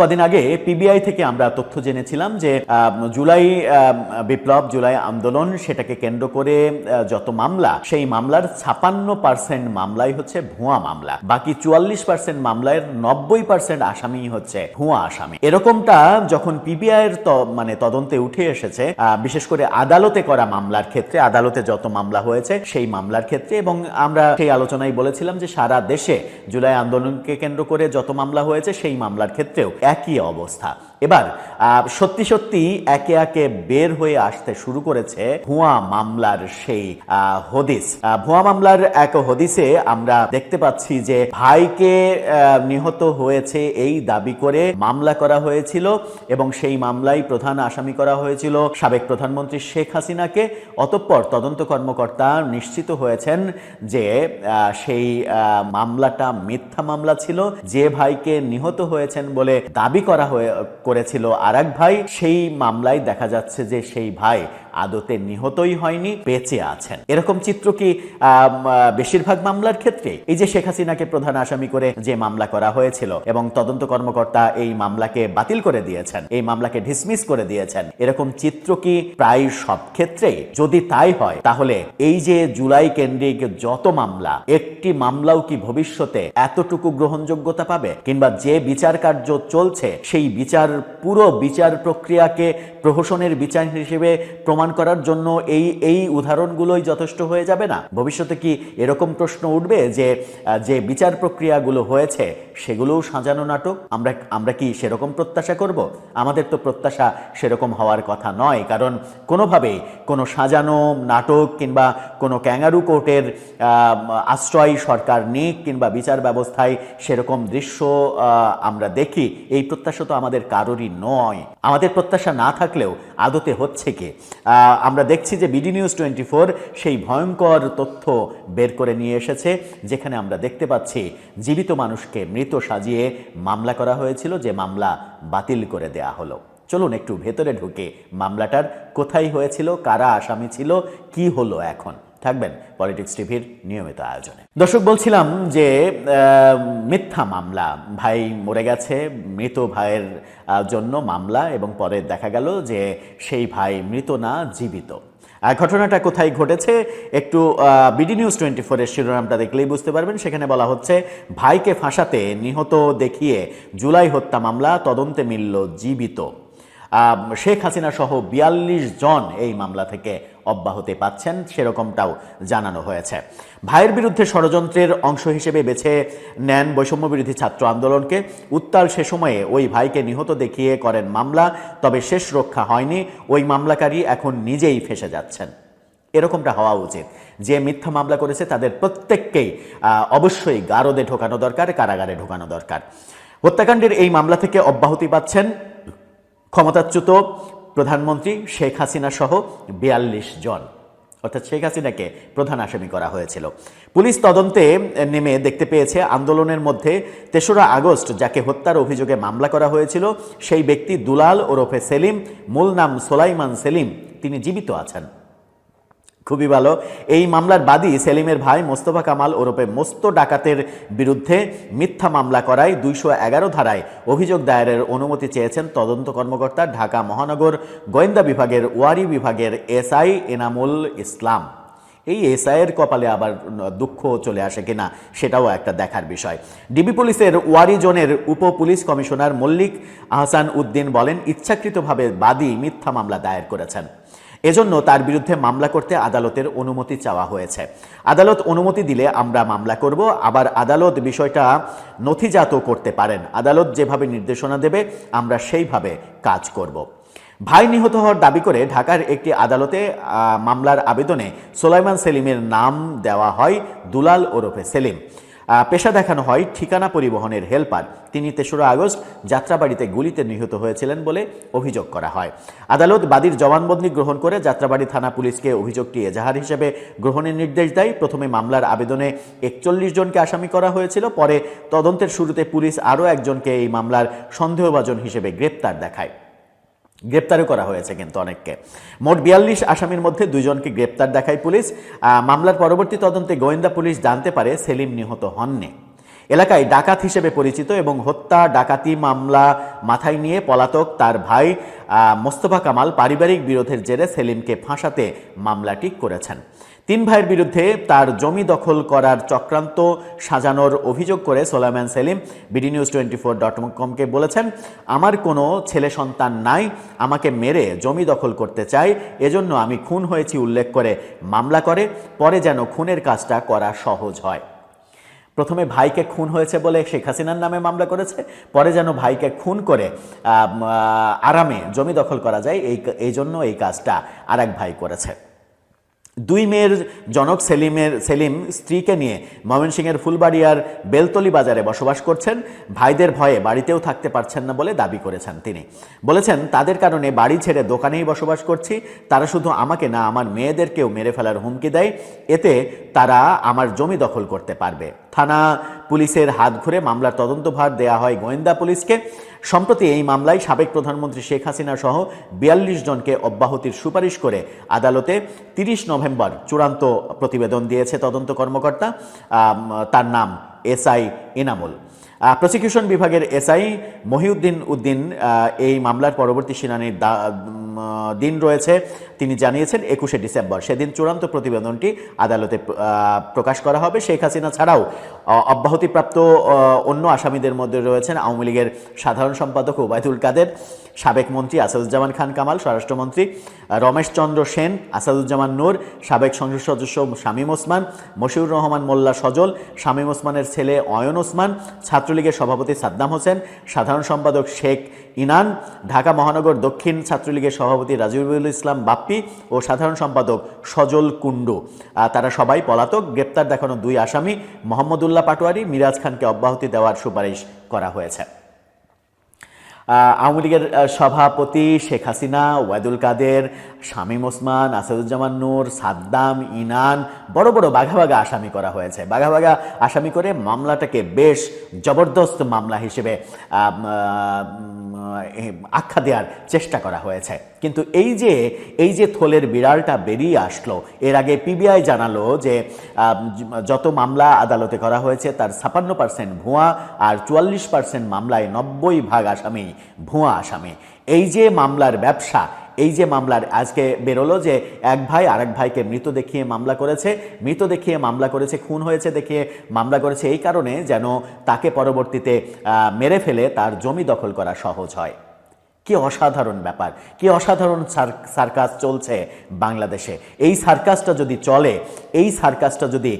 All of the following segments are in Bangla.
কদিন আগে পিবিআই থেকে আমরা তথ্য জেনেছিলাম যে জুলাই বিপ্লব, জুলাই আন্দোলন, সেটাকে কেন্দ্র করে যত মামলা, সেই মামলার 56% মামলাই হচ্ছে ভুয়া মামলা। বাকি 44% মামলার 90% আসামি হচ্ছে ভুয়া আসামি। এরকমটা যখন পিবিআই এর তদন্তে উঠে এসেছে, বিশেষ করে আদালতে করা মামলার ক্ষেত্রে, আদালতে যত মামলা হয়েছে সেই মামলার ক্ষেত্রে, এবং আমরা সেই আলোচনায় বলেছিলাম যে সারা দেশে জুলাই আন্দোলনকে কেন্দ্র করে যত মামলা হয়েছে সেই মামলার ক্ষেত্রেও একই অবস্থা। এবার সত্যি সত্যি একে একে বের হয়ে আসতে শুরু করেছে ভুয়া মামলার সেই হদিস। ভুয়া মামলার এক হদিসে আমরা দেখতে পাচ্ছি যে ভাইকে নিহত হয়েছে এই দাবি করে মামলা করা হয়েছিল, এবং সেই মামলায় প্রধান আসামি করা হয়েছিল সাবেক প্রধানমন্ত্রী শেখ হাসিনাকে। অতঃপর তদন্ত কর্মকর্তা নিশ্চিত হয়েছেন যে সেই মামলাটা মিথ্যা মামলা ছিল। যে ভাইকে নিহত হয়েছেন বলে দাবি করেছিল আরেক ভাই, সেই মামলায় দেখা যাচ্ছে যে সেই ভাই আদতে নিহতই হয়নি, বেঁচে আছেন। এরকম চিত্র কি বেশিরভাগ মামলার ক্ষেত্রে? এই যে শেখ হাসিনাকে প্রধান আসামি করে যে মামলা করা হয়েছিল এবং তদন্ত কর্মকর্তা এই মামলাকে বাতিল করে দিয়েছেন, এই মামলাকে ডিসমিস করে দিয়েছেন, এরকম চিত্র কি প্রায় সব ক্ষেত্রেই? যদি তাই হয় তাহলে এই যে জুলাই কেন্দ্রিক যত মামলা, একটি মামলাও কি ভবিষ্যতে এতটুকু গ্রহণযোগ্যতা পাবে? কিংবা যে বিচার কার্য চলছে সেই পুরো বিচার প্রক্রিয়াকে প্রহসনের বিচার হিসেবে প্রমাণ করার জন্য এই উদাহরণগুলোই যথেষ্ট হয়ে যাবে না? ভবিষ্যতে কি এরকম প্রশ্ন উঠবে যে বিচার প্রক্রিয়াগুলো হয়েছে সেগুলোও সাজানো নাটক? আমরা কি সেরকম প্রত্যাশা করব? আমাদের তো প্রত্যাশা সেরকম হওয়ার কথা নয়, কারণ কোনোভাবেই কোনো সাজানো নাটক কিংবা কোনো ক্যাঙ্গারু কোর্টের আশ্রয় সরকার নিক কিংবা বিচার ব্যবস্থায় সেরকম দৃশ্য আমরা দেখি, এই প্রত্যাশা তো আমাদের কারোরই নয়। আমাদের প্রত্যাশা না থাকলেও আদতে হচ্ছে কি? আমরা দেখছি যে বিডি নিউজ 24 সেই ভয়ঙ্কর তথ্য বের করে নিয়ে এসেছে, যেখানে আমরা দেখতে পাচ্ছি জীবিত মানুষকে মৃত সাজিয়ে মামলা করা হয়েছিল, যে মামলা বাতিল করে দেয়া হলো। চলুন একটু ভেতরে ঢুকে মামলাটার কোথায় হয়েছিল, কারা আসামি ছিল, কি হলো এখন। থাকবেন পলিটিক্স টিভির নিয়মিত আয়োজনে। দর্শক, বলছিলাম যে মিথ্যা মামলা, ভাই মরে গেছে, মৃত ভাইয়ের জন্য মামলা, এবং পরে দেখা গেল যে সেই ভাই মৃত না, জীবিত। ঘটনাটা কোথায় ঘটেছে একটু বিডি নিউজ 24 এর শিরোনামটা দেখলেই বুঝতে পারবেন। সেখানে বলা হচ্ছে, ভাইকে ফাঁসাতে নিহত দেখিয়ে জুলাই হত্যা মামলা, তদন্তে মিলল জীবিত। শেখ হাসিনা সহ 42 জন এই মামলা থেকে অব্যাহতি পাচ্ছেন, সেরকমটাও জানানো হয়েছে। ভাইয়ের বিরুদ্ধে ষড়যন্ত্রের অংশ হিসেবে বেছে নেন বৈষম্য বিরোধী ছাত্র আন্দোলনকে। উত্তাল সে সময়ে ওই ভাইকে নিহত দেখিয়ে করেন মামলা, তবে শেষ রক্ষা হয়নি। ওই মামলাকারী এখন নিজেই ফেঁসে যাচ্ছেন। এরকমটা হওয়া উচিত। যে মিথ্যা মামলা করেছে তাদের প্রত্যেককেই অবশ্যই গারদে ঢোকানো দরকার, কারাগারে ঢোকানো দরকার। হত্যাকাণ্ডের এই মামলা থেকে অব্যাহতি পাচ্ছেন ক্ষমতাচ্যুত প্রধানমন্ত্রী শেখ হাসিনা সহ 42 জন, অর্থাৎ শেখ হাসিনাকে প্রধান আসামি করা হয়েছিল। পুলিশ তদন্তে নেমে দেখতে পেয়েছে আন্দোলনের মধ্যে 3রা আগস্ট যাকে হত্যার অভিযোগে মামলা করা হয়েছিল সেই ব্যক্তি দুলাল ওরফে সেলিম, মূল নাম সোলাইমান সেলিম, তিনি জীবিত আছেন। খুবই ভালো। এই মামলার বাদী সেলিমের ভাই মোস্তফা কামাল ওরফে মোস্ত ডাকাতের বিরুদ্ধে মিথ্যা মামলা করায় 211 ধারায় অভিযোগ দায়েরের অনুমতি চেয়েছেন তদন্ত কর্মকর্তা, ঢাকা মহানগর গোয়েন্দা বিভাগের ওয়ারি বিভাগের এসআই এনামুল ইসলাম। এই এসআইয়ের কপালে আবার দুঃখ চলে আসে কিনা সেটাও একটা দেখার বিষয়। ডিবি পুলিশের ওয়ারি জোনের উপ পুলিশ কমিশনার মল্লিক আহসান উদ্দিন বলেন, ইচ্ছাকৃতভাবে বাদী মিথ্যা মামলা দায়ের করেছেন, এজন্য তার বিরুদ্ধে মামলা করতে আদালতের অনুমতি চাওয়া হয়েছে। আদালত অনুমতি দিলে আমরা মামলা করব। আবার আদালত বিষয়টা নথিজাত করতে পারেন। আদালত যেভাবে নির্দেশনা দেবে আমরা সেইভাবে কাজ করব। ভাই নিহত হওয়ার দাবি করে ঢাকার একটি আদালতে মামলার আবেদনে সোলাইমান সেলিমের নাম দেওয়া হয় দুলাল ওরফে সেলিম। পেশা দেখানো হয় ঠিকানা পরিবহনের হেল্পার। তিনি 3রা আগস্ট যাত্রাবাড়িতে গুলিতে নিহত হয়েছিলেন বলে অভিযোগ করা হয়। আদালত বাদীর জবানবন্দি গ্রহণ করে যাত্রাবাড়ি থানা পুলিশকে অভিযোগটি এজাহার হিসেবে গ্রহণের নির্দেশ দেয়। প্রথমে মামলার আবেদনে 41 জনকে আসামি করা হয়েছিল, পরে তদন্তের শুরুতে পুলিশ আরও একজনকে এই মামলার সন্দেহভাজন হিসেবে গ্রেপ্তার দেখায়। গ্রেপ্তারও করা হয়েছে কিন্তু অনেককে। মোট 42 আসামির মধ্যে 2 জনকে গ্রেপ্তার দেখায় পুলিশ। মামলার পরবর্তী তদন্তে গোয়েন্দা পুলিশ জানতে পারে সেলিম নিহত হননি। এলাকায় ডাকাত হিসেবে পরিচিত এবং হত্যা ডাকাতি মামলা মাথায় নিয়ে পলাতক তার ভাই মোস্তফা কামাল পারিবারিক বিরোধের জেরে সেলিমকে ফাঁসাতে মামলাটি করেছেন। 3 ভাইয়ের বিরুদ্ধে তার জমি দখল করার চক্রান্ত সাজানোর অভিযোগ করে সোলাইমান সেলিম bdnews24.com-কে বলেছেন, আমার কোনো ছেলে সন্তান নাই, আমাকে মেরে জমি দখল করতে চাই, এজন্য আমি খুন হয়েছি উল্লেখ করে মামলা করে, পরে যেন খুনের কাজটা করা সহজ হয়। প্রথমে ভাইকে খুন হয়েছে বলে শেখ হাসিনার নামে মামলা করেছে, পরে যেন ভাইকে খুন করে আরামে জমি দখল করা যায় এই জন্য এই কাজটা আরেক ভাই করেছে। 2 মেয়ের জনক সেলিম স্ত্রীকে নিয়ে ময়মনসিংহের ফুলবাড়িয়ার বেলতলি বাজারে বসবাস করছেন। ভাইদের ভয়ে বাড়িতেও থাকতে পারছেন না বলে দাবি করেছেন তিনি। বলেছেন, তাদের কারণে বাড়ি ছেড়ে দোকানেই বসবাস করছি, তারা শুধু আমাকে না আমার মেয়েদেরকেও মেরে ফেলার হুমকি দেয়, এতে তারা আমার জমি দখল করতে পারবে। থানা পুলিশের হাত ঘুরে মামলার তদন্তভার দেয়া হয় গোয়েন্দা পুলিশকে। সম্প্রতি এই মামলায় সাবেক প্রধানমন্ত্রী শেখ হাসিনা সহ 42 জনকে অব্যাহতির সুপারিশ করে আদালতে 30 নভেম্বর চূড়ান্ত প্রতিবেদন দিয়েছে তদন্ত কর্মকর্তা, তার নাম এসআই এনামুল। প্রসিকিউশন বিভাগের এসআই মহিউদ্দিন এই মামলার পরবর্তী শুনানির দিন রয়েছে তিনি জানিয়েছেন 21শে ডিসেম্বর। সেদিন চূড়ান্ত প্রতিবেদনটি আদালতে প্রকাশ করা হবে। শেখ হাসিনা ছাড়াও অব্যাহতিপ্রাপ্ত অন্য আসামিদের মধ্যে রয়েছেন আওয়ামী লীগের সাধারণ সম্পাদক ওবায়দুল কাদের, সাবেক মন্ত্রী আসাদুজ্জামান খান কামাল, স্বরাষ্ট্রমন্ত্রী রমেশ চন্দ্র সেন, আসাদুজ্জামান নূর, সাবেক সংসদ সদস্য শামীম ওসমান, মশিউর রহমান মোল্লা সজল, শামীম ওসমানের ছেলে অয়ন ওসমান, ছাত্রলীগের সভাপতি সাদ্দাম হোসেন, সাধারণ সম্পাদক শেখ ইনান, ঢাকা মহানগর দক্ষিণ ছাত্রলীগের সভাপতি রাজিবুল ইসলাম বাপ্পি ও সাধারণ সম্পাদক সজল কুণ্ডু। তারা সবাই পলাতক। গ্রেপ্তার দেখানো 2 আসামি মোহাম্মদুল্লাহ পাটোয়ারি, মিরাজ খানকে অব্যাহতি দেওয়ার সুপারিশ করা হয়েছে। আওয়ামী লীগের সভাপতি শেখ হাসিনা, ওবায়দুল কাদের, শামীম ওসমান, আসাদুজ্জামান নূর, সাদ্দাম, ইনান বড় বড় বাঘা বাঘা আসামি করা হয়েছে। বাঘা বাঘা আসামি করে মামলাটাকে বেশ জবরদস্ত মামলা হিসেবে আখ্যা দেওয়ার চেষ্টা করা হয়েছে। কিন্তু এই যে থলের বিড়ালটা বেরিয়ে আসলো, এর আগে পিবিআই জানালো যে যত মামলা আদালতে করা হয়েছে তার 56% ভুয়া, আর 44% মামলায় 90% আসামি ভুয়া আসামি। এই যে মামলার ব্যবসা, এই যে মামলার আজকে বেরোলো যে এক ভাই আরেক ভাইকে মৃত দেখিয়ে মামলা করেছে, খুন হয়েছে দেখিয়ে মামলা করেছে, এই কারণে যেন তাকে পরবর্তীতে মেরে ফেলে তার জমি দখল করা সহজ হয়। কি অসাধারণ ব্যাপার, কি অসাধারণ সার্কাস চলছে বাংলাদেশে। এই সার্কাসটা যদি চলে, এই সার্কাসটা যদি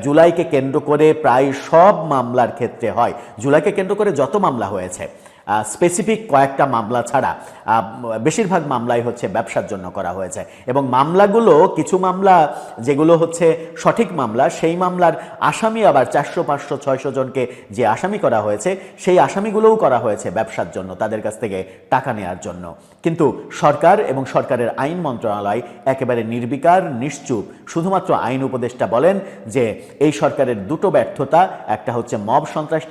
জুলাইকে কেন্দ্র করে প্রায় সব মামলার ক্ষেত্রে হয়, জুলাইকে কেন্দ্র করে যত মামলা হয়েছে স্পেসিফিক কয়েকটা মামলা ছাড়া বেশিরভাগ মামলাই হচ্ছে ব্যবসার জন্য করা হয়েছে। এবং মামলাগুলো, কিছু মামলা যেগুলো হচ্ছে সঠিক মামলা, সেই মামলার আসামি আবার 400, 500, 600 জনকে যে আসামি করা হয়েছে, সেই আসামিগুলোও করা হয়েছে ব্যবসার জন্য, তাদের কাছ থেকে টাকা নেওয়ার জন্য। কিন্তু সরকার এবং সরকারের আইন মন্ত্রণালয় একেবারে নির্বিকার, নিশ্চুপ। শুধুমাত্র আইন উপদেষ্টা বলেন যে এই সরকারের 2টো ব্যর্থতা, একটা হচ্ছে মব সন্ত্রাস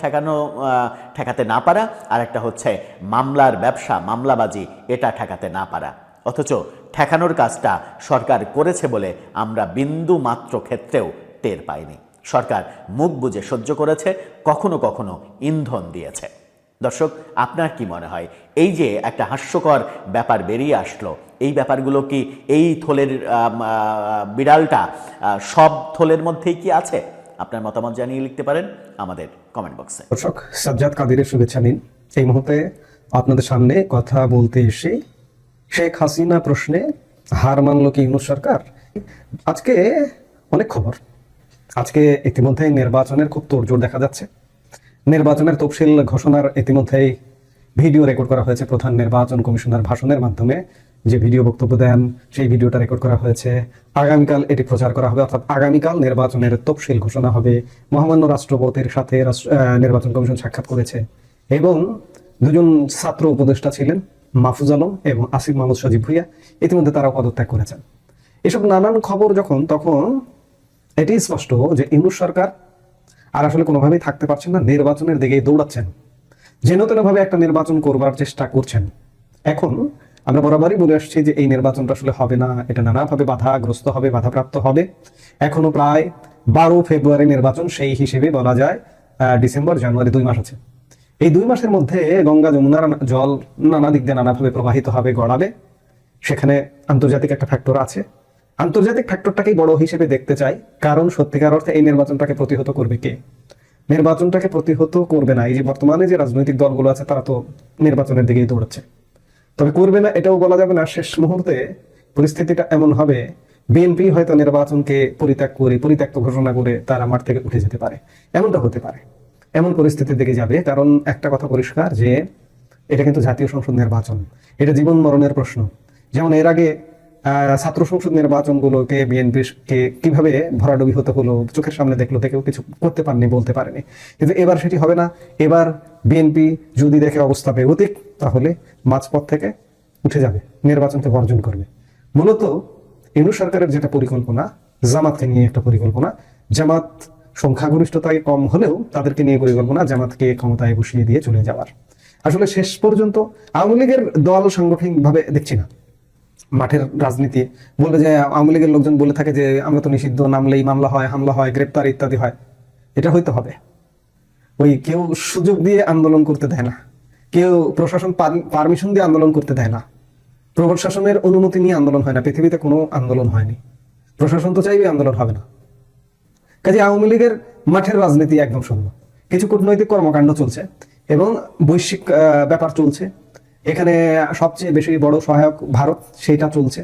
ঠেকাতে না পারা, আর একটা হচ্ছে মামলার ব্যবসা, মামলাবাজি, এটা ঠেকাতে না পারা। অথচ ঠেকানোর কাজটা সরকার করেছে বলে আমরা বিন্দু মাত্র ক্ষেত্রেও টের পাইনি। সরকার মুখ বুজে সহ্য করেছে, কখনো কখনো ইন্ধন দিয়েছে। দর্শক, আপনার কি মনে হয়, এই যে একটা হাস্যকর ব্যাপার বেরিয়ে আসলো, এই ব্যাপারগুলো কি এই থলের বিড়ালটা সব থলের মধ্যেই কি আছে? আপনার মতামত জানিয়ে লিখতে পারেন আমাদের কমেন্ট বক্সে। দর্শক, সাজ্জাদ কাদিরের শুভেচ্ছা নিন। এই মুহূর্তে আপনাদের সামনে কথা বলতে এসে শেখ হাসিনা প্রশ্নে হার মানল কি ইউনূস সরকার? আজকে অনেক খবর। আজকে ইতিমধ্যেই নির্বাচনের খুব তোড়জোড় দেখা যাচ্ছে। নির্বাচনের তফসিল ঘোষণার ইতিমধ্যেই ভিডিও রেকর্ড করা হয়েছে। প্রধান নির্বাচন কমিশনার ভাষণের মাধ্যমে যে ভিডিও বক্তব্য দেন, সেই ভিডিওটা রেকর্ড করা হয়েছে। আগামীকাল এটি প্রচার করা হবে, অর্থাৎ আগামীকাল নির্বাচনের তফসিল ঘোষণা হবে। মহামান্য রাষ্ট্রপতির সাথে নির্বাচন কমিশন সাক্ষাৎ করেছে এবং 2জন ছাত্র উপদেষ্টা ছিলেন, মাহফুজ আলম এবং আসিফ মাহমুদ সজীব ভুইয়া, ইতিমধ্যে তারা পদত্যাগ করেছেন। এসব নানান খবর তখন এটি স্পষ্ট যে ইউনূস সরকার আর আসলে কোনোভাবেই থাকতে পারছেন না, নির্বাচনের দিকেই দৌড়াচ্ছেন, যেন তেনভাবে একটা নির্বাচন করবার চেষ্টা করছেন। এখন আমরা বরাবরই বলে আসছি যে এই নির্বাচনটা আসলে হবে না, এটা নানাভাবে বাধাগ্রস্ত হবে, বাধাপ্রাপ্ত হবে। এখনো প্রায় 12 ফেব্রুয়ারি নির্বাচন, সেই হিসেবে বলা যায় ডিসেম্বর, জানুয়ারি 2 মাস আছে। এই 2 মাসের মধ্যে গঙ্গা যমুনার জল নানা দিক দিয়ে নানাভাবে প্রবাহিত হবে, গড়াবে। সেখানে আন্তর্জাতিক একটা ফ্যাক্টর আছে। আন্তর্জাতিক ফ্যাক্টরটাকেই বড় হিসেবে দেখতে চাই, কারণ সত্যিকার অর্থে এই নির্বাচনটাকে প্রতিহত করবে কে? নির্বাচনটাকে প্রতিহত করবে না এই যে বর্তমানে যে রাজনৈতিক দলগুলো আছে, তারা তো নির্বাচনের দিকেই দৌড়াচ্ছে। তবে করবে না এটাও বলা যাবে না। শেষ মুহূর্তে পরিস্থিতিটা এমন হবে, বিএনপি হয়তো নির্বাচনকে পরিত্যক্ত ঘোষণা করে তারা মাঠ থেকে উঠে যেতে পারে, এমনটা হতে পারে। এমন পরিস্থিতির দিকে যাবে, কারণ একটা কথা পরিষ্কার যে এটা কিন্তু জাতীয় সংসদ নির্বাচন, এটা জীবন মরণের প্রশ্ন। যেমন এর আগে ছাত্র সংসদ নির্বাচনগুলোকে বিএনপিকে কিভাবে ভরাডুবি হতে হলো, চোখের সামনে দেখলো, দেখেও কিছু করতে পারেনি, বলতে পারেনি। কিন্তু এবার সেটি হবে না। এবার বিএনপি যদি দেখে অবস্থা বেগতিক, তাহলে মাঝপথ থেকে উঠে যাবে, নির্বাচনকে বর্জন করবে। মূলত ইউনূস সরকারের যেটা পরিকল্পনা, জামাতকে নিয়ে একটা পরিকল্পনা। জামাত সংখ্যাগরিষ্ঠতায় কম হলেও তাদেরকে নিয়ে পরিকল্পনা, জামাতকে ক্ষমতায় বসিয়ে দিয়ে চলে যাওয়ার। আসলে শেষ পর্যন্ত আওয়ামী লীগের দল সাংগঠনিকভাবে দেখছি না। মাঠের রাজনীতি বলবে যে আওয়ামী লীগের লোকজন বলে থাকে যে আমরা তো নিষিদ্ধ, নামলেই মামলা হয়, হামলা হয়, গ্রেপ্তার ইত্যাদি হয়। এটা হইতে হবে। ওই কেউ সুযোগ দিয়ে আন্দোলন করতে দেয় না, কেউ প্রশাসন পারমিশন দিয়ে আন্দোলন করতে দেয় না, প্রশাসনের অনুমতি নিয়ে আন্দোলন হয় না। পৃথিবীতে কোনো আন্দোলন হয়নি, প্রশাসন তো চাইবে আন্দোলন হবে না। কাজে আওয়ামী লীগের মাঠের রাজনীতি একদম শূন্য। কিছু কূটনৈতিক কর্মকাণ্ড চলছে এবং বৈশ্বিক ব্যাপার চলছে। এখানে সবচেয়ে বেশি বড় সহায়ক ভারত, সেটা চলছে।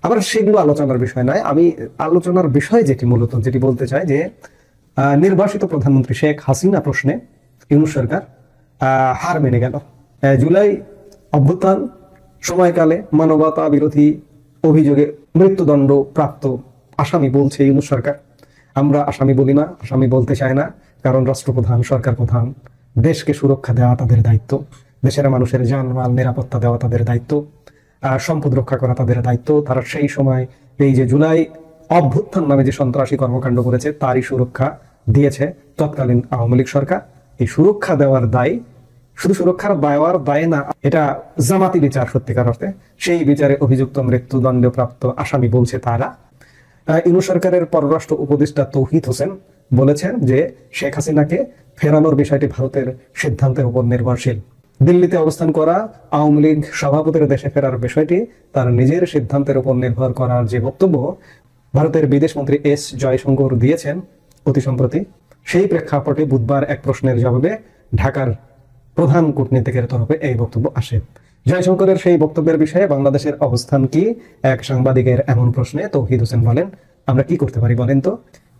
আবার সেগুলো আলোচনার বিষয় নয়। আমি আলোচনার বিষয় যেটি বলতে চাই যে নির্বাসিত প্রধানমন্ত্রী শেখ হাসিনা প্রশ্নে ইউনূস সরকার হার মেনে গেল। জুলাই অভ্যুত্থান সময়কালে মানবতা বিরোধী অভিযোগে মৃত্যুদণ্ড প্রাপ্ত আসামি বলছে ইউনূস সরকার। আমরা আসামি বলি না, আসামি বলতে চাই না, কারণ রাষ্ট্রপ্রধান, সরকার প্রধান, দেশকে সুরক্ষা দেওয়া তাদের দায়িত্ব, দেশের মানুষের জানমাল নিরাপত্তা দেওয়া তাদের দায়িত্ব, সম্পদ রক্ষা করা তাদের দায়িত্ব। তারা সেই সময় এই যে জুলাই অভ্যুত্থান নামে যে সন্ত্রাসী কর্মকাণ্ড করেছে, তারই সুরক্ষা দিয়েছে তৎকালীন আওয়ামী লীগ সরকার। এই সুরক্ষা দেওয়ার দায়, শুধু সুরক্ষার দেওয়ার দায় না, এটা জামাতি বিচার সত্যিকার অর্থে। সেই বিচারে অভিযুক্ত মৃত্যুদণ্ডপ্রাপ্ত আসামি বলছে তারা। ইউনূস সরকারের পররাষ্ট্র উপদেষ্টা তৌহিদ হোসেন বলেছেন যে শেখ হাসিনাকে ফেরানোর বিষয়টি ভারতের সিদ্ধান্তের উপর নির্ভরশীল। দিল্লিতে অবস্থান করা আওয়ামী লীগ সভাপতির দেশে ফেরার বিষয়টি তার নিজের সিদ্ধান্তের উপর নির্ভর করার যে বক্তব্য ভারতের বিদেশমন্ত্রী এস জয়শঙ্কর দিয়েছেন অতি সম্প্রতি, সেই প্রেক্ষাপটে বুধবার এক প্রশ্নের জবাবে ঢাকার প্রধান কূটনীতিকের তরফে এই বক্তব্য আসে। জয়শঙ্করের সেই বক্তব্যের বিষয়ে বাংলাদেশের অবস্থান কি, এক সাংবাদিকের এমন প্রশ্নে তৌহিদ হোসেন বলেন, আমরা কি করতে পারি বলেন তো,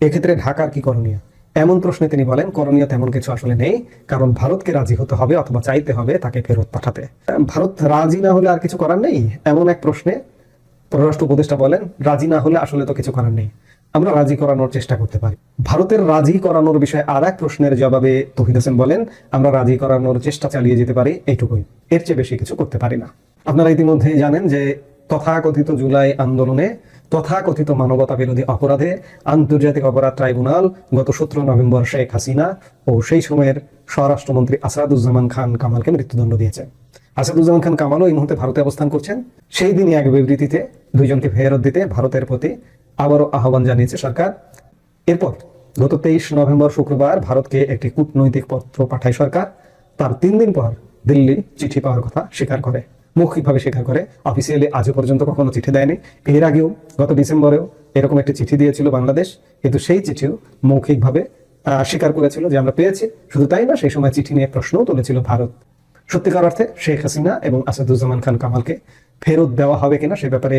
এক্ষেত্রে ঢাকার কি করণীয়? এমন প্রশ্নে তিনি বলেন, করণীয় তেমন কিছু আসলে নেই, কারণ ভারতকে রাজি হতে হবে অথবা চাইতে হবে তাকে ফেরত পাঠাতে। ভারত রাজি না হলে আর কিছু করার নেই, এমন এক প্রশ্নে পররাষ্ট্র উপদেষ্টা বলেন, রাজি না হলে আসলে তো কিছু করার নেই, আমরা রাজি করানোর চেষ্টা করতে পারি। ভারতের রাজি করানোর বিষয়ে আর এক প্রশ্নের জবাবে তৌহিদ হোসেন বলেন, আমরা রাজি করানোর চেষ্টা চালিয়ে যেতে পারি, এইটুকুই, এর চেয়ে বেশি কিছু করতে পারি না। আপনারা ইতিমধ্যে জানেন যে তথাকথিত জুলাই আন্দোলনে, তথাকথিত মানবতা বিরোধী অপরাধে আন্তর্জাতিক অপরাধ ট্রাইব্যুনাল গত 17 নভেম্বর শেখ হাসিনা ও সেই সময়ের স্বরাষ্ট্রমন্ত্রী আসাদুজ্জামান খান কামালকে মৃত্যুদণ্ড দিয়েছে। আসাদুজ্জামান খান কামালও এই মুহূর্তে ভারতে অবস্থান করছেন। সেই দিনই এক বিবৃতিতে দুইজনকে ফেরত দিতে ভারতের প্রতি আবারও আহ্বান জানিয়েছে সরকার। এরপর গত 23 নভেম্বর শুক্রবার ভারতকে একটি কূটনৈতিক পত্র পাঠায় সরকার। তার 3 দিন পর দিল্লি চিঠি পাওয়ার কথা স্বীকার করে, মৌখিকভাবে স্বীকার করে। অফিসিয়ালি আজও পর্যন্ত কখনো চিঠি দেয়নি। এর আগেও গত ডিসেম্বরেও এরকম একটি চিঠি দিয়েছিল বাংলাদেশ, কিন্তু সেই চিঠিও মৌখিকভাবে স্বীকার করেছিল যে আমরা পেয়েছি। শুধু তাই না, সেই সময় চিঠি নিয়ে প্রশ্নও তুলেছিল ভারত। সত্যিকার অর্থে শেখ হাসিনা এবং আসাদুজ্জামান খান কামালকে ফেরত দেওয়া হবে কিনা সে ব্যাপারে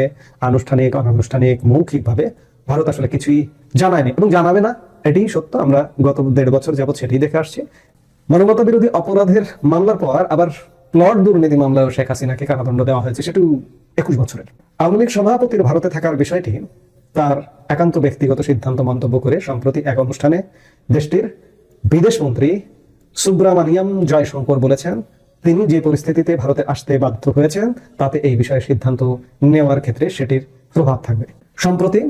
আনুষ্ঠানিক অনানুষ্ঠানিক মৌখিকভাবে ভারত আসলে কিছুই জানায়নি এবং জানাবে না, এটি সত্য। আমরা গত 1.5 বছর যাবৎ সেটি দেখে আসছি। মানবতা বিরোধী অপরাধের মামলার পর আবার প্লট দুর্নীতি মামলায় শেখ হাসিনাকে কারাদণ্ড দেওয়া হয়েছে, সেটিও 21 বছরের। আওয়ামী লীগ সভাপতির ভারতে থাকার বিষয়টি তার একান্ত ব্যক্তিগত সিদ্ধান্ত মন্তব্য করে সম্প্রতি এক অনুষ্ঠানে দেশটির বিদেশমন্ত্রী সুব্রামানিয়াম জয়শঙ্কর বলেছেন, তিনি যে পরিস্থিতিতে ভারতে আসতে বাধ্য হয়েছেন তাতে এই বিষয়ে সিদ্ধান্ত নেওয়ার ক্ষেত্রে সেটির প্রভাব থাকবে। সম্প্রতি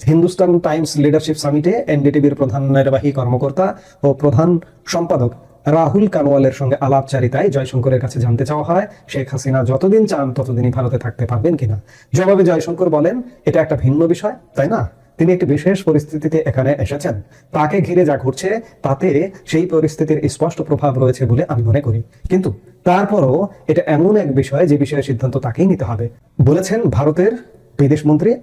হিন্দুস্তান টাইমস লিডারশিপ সামিটে এনডিটিভির প্রধান নির্বাহী কর্মকর্তা ও প্রধান সম্পাদক রাহুল কানওয়ালের সঙ্গে আলাপচারিতায় জয়শঙ্করের কাছে জানতে চাওয়া হয় শেখ হাসিনা যতদিন চান ততদিনই ভারতে থাকতে পারবেন কিনা। জবাবে জয়শঙ্কর বলেন, এটা একটা ভিন্ন বিষয়, তাই না? তিনি একটি বিশেষ পরিস্থিতিতে এখানে এসেছেন। তাকে ঘিরে যা ঘটছে তাতে সেই পরিস্থিতির স্পষ্ট প্রভাব রয়েছে বলে আমি মনে করি। কিন্তু তারপরও এটা এমন এক বিষয় যে বিষয়ে সিদ্ধান্ত তাকেই নিতে হবে, বলেছেন ভারতের বিদেশ মন্ত্রী